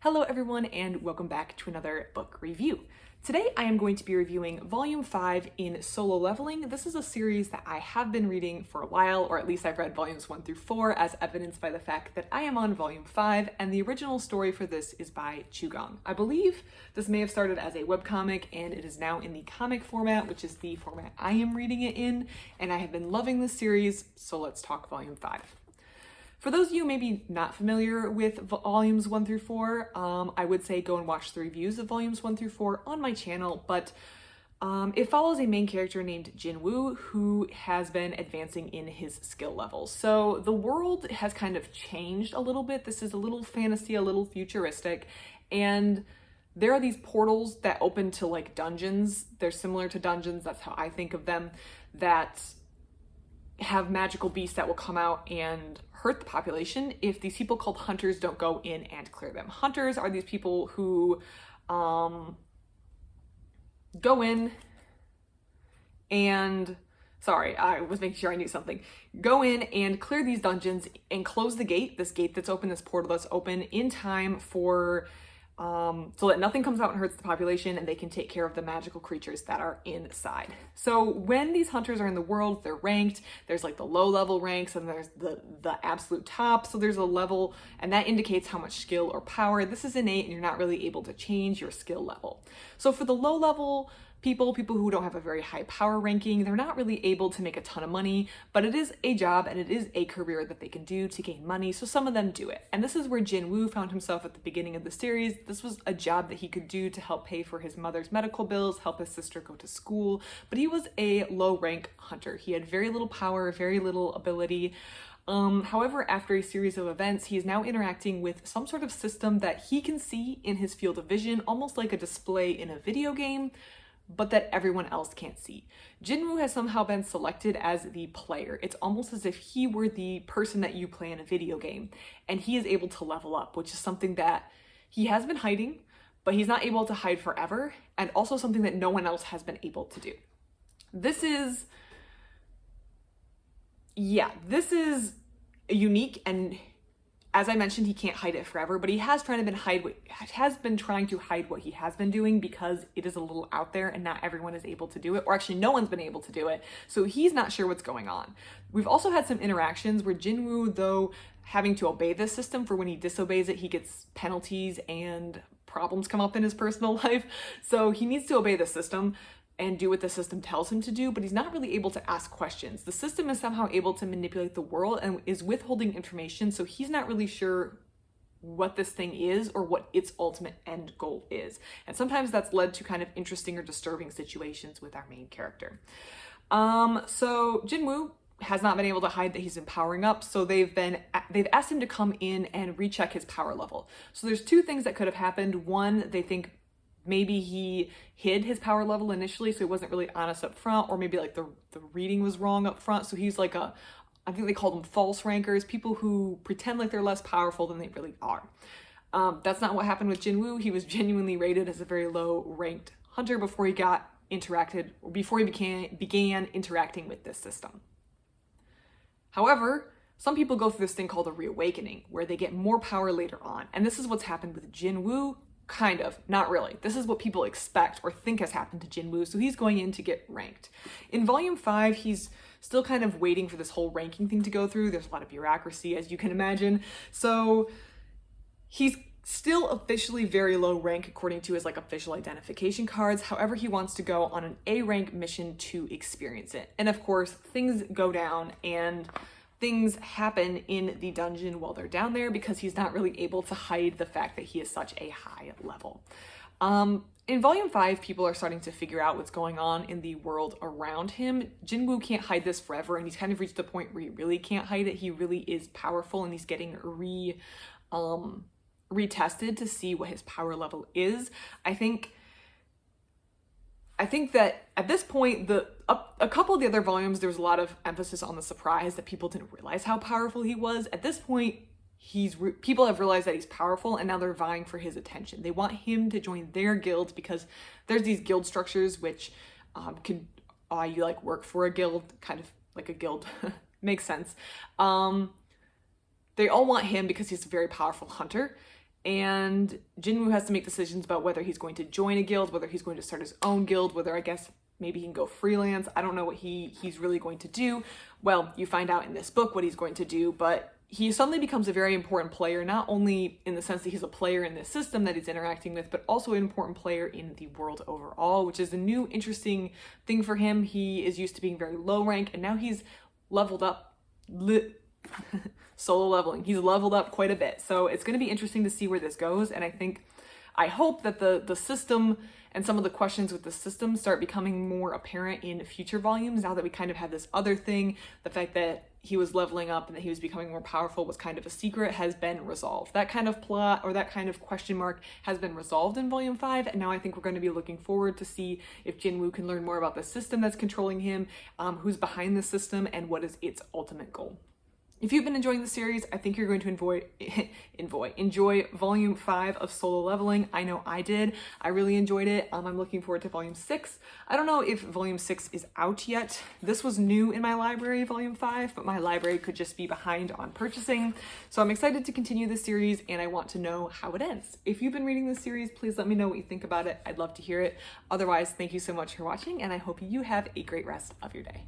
Hello everyone and welcome back to another book review. Today I am going to be reviewing Volume 5 in Solo Leveling. This is a series that I have been reading for a while, or at least I've read volumes 1 through 4, as evidenced by the fact that I am on Volume 5, and the original story for this is by Chugong. I believe this may have started as a webcomic and it is now in the comic format, which is the format I am reading it in, and I have been loving this series, so let's talk Volume 5. For those of you maybe not familiar with volumes 1 through 4, I would say go and watch the reviews of volumes 1 through 4 on my channel, but it follows a main character named Jinwoo who has been advancing in his skill levels. So the world has kind of changed a little bit. This is a little fantasy, a little futuristic, and there are these portals that open to like dungeons. They're similar to dungeons, that's how I think of them, that have magical beasts that will come out and hurt the population if these people called hunters don't go in and clear them. Hunters are these people who go in and, sorry, I was making sure I knew something. Go in and clear these dungeons and close the gate, this gate that's open, this portal that's open, in time for so that nothing comes out and hurts the population and they can take care of the magical creatures that are inside. So when these hunters are in the world, they're ranked. There's like the low level ranks and there's the absolute top. So there's a level and that indicates how much skill or power. This is innate and you're not really able to change your skill level. So for the low level people who don't have a very high power ranking, they're not really able to make a ton of money, but it is a job and it is a career that they can do to gain money, so some of them do it. And this is where Jinwoo found himself at the beginning of the series. This was a job that he could do to help pay for his mother's medical bills, help his sister go to school, but he was a low rank hunter. He had very little power, very little ability. However, after a series of events, he is now interacting with some sort of system that he can see in his field of vision, almost like a display in a video game, but that everyone else can't see. Jinwoo has somehow been selected as the player. It's almost as if he were the person that you play in a video game, and he is able to level up, which is something that he has been hiding, but he's not able to hide forever, and also something that no one else has been able to do. This is unique, and as I mentioned, he can't hide it forever, but he has been trying to hide what he has been doing because it is a little out there and not everyone is able to do it, or actually no one's been able to do it. So he's not sure what's going on. We've also had some interactions where Jinwoo, though having to obey this system, for when he disobeys it, he gets penalties and problems come up in his personal life. So he needs to obey the system and do what the system tells him to do, but he's not really able to ask questions. The system is somehow able to manipulate the world and is withholding information, so he's not really sure what this thing is or what its ultimate end goal is. And sometimes that's led to kind of interesting or disturbing situations with our main character. So Jinwoo has not been able to hide that he's been powering up, so they've asked him to come in and recheck his power level. So there's two things that could have happened. One, they think maybe he hid his power level initially, so he wasn't really honest up front, or maybe like the reading was wrong up front. So he's like I think they call them false rankers, people who pretend like they're less powerful than they really are. That's not what happened with Jinwoo. He was genuinely rated as a very low ranked hunter before he began interacting with this system. However, some people go through this thing called a reawakening, where they get more power later on. And this is what's happened with Jinwoo. Kind of, not really. This is what people expect or think has happened to Jinwoo, so he's going in to get ranked. In Volume 5, he's still kind of waiting for this whole ranking thing to go through. There's a lot of bureaucracy, as you can imagine. So he's still officially very low rank according to his like official identification cards. However, he wants to go on an A rank mission to experience it. And of course, things go down and things happen in the dungeon while they're down there because he's not really able to hide the fact that he is such a high level. In Volume 5, people are starting to figure out what's going on in the world around him. Jinwoo can't hide this forever, and he's kind of reached the point where he really can't hide it. He really is powerful, and he's getting retested to see what his power level is. I think that at this point, a couple of the other volumes, there was a lot of emphasis on the surprise that people didn't realize how powerful he was. At this point, people have realized that he's powerful, and now they're vying for his attention. They want him to join their guild because there's these guild structures which you like work for a guild, kind of like a guild makes sense. They all want him because he's a very powerful hunter. and Jinwoo has to make decisions about whether he's going to join a guild, whether he's going to start his own guild, whether I guess maybe he can go freelance. I don't know what he's really going to do. Well, you find out in this book what he's going to do, but he suddenly becomes a very important player, not only in the sense that he's a player in this system that he's interacting with, but also an important player in the world overall, which is a new interesting thing for him. He is used to being very low rank, and now he's leveled up, solo leveling. He's leveled up quite a bit. So it's going to be interesting to see where this goes, and I hope that the system and some of the questions with the system start becoming more apparent in future volumes, now that we kind of have this other thing. The fact that he was leveling up and that he was becoming more powerful was kind of a secret has been resolved. That kind of plot, or that kind of question mark, has been resolved in volume 5, and now I think we're going to be looking forward to see if Jinwoo can learn more about the system that's controlling him, who's behind the system, and what is its ultimate goal. If you've been enjoying the series, I think you're going to enjoy volume 5 of Solo Leveling. I know I did. I really enjoyed it. I'm looking forward to volume 6. I don't know if volume 6 is out yet. This was new in my library, volume 5, but my library could just be behind on purchasing. So I'm excited to continue this series, and I want to know how it ends. If you've been reading this series, please let me know what you think about it. I'd love to hear it. Otherwise, thank you so much for watching, and I hope you have a great rest of your day.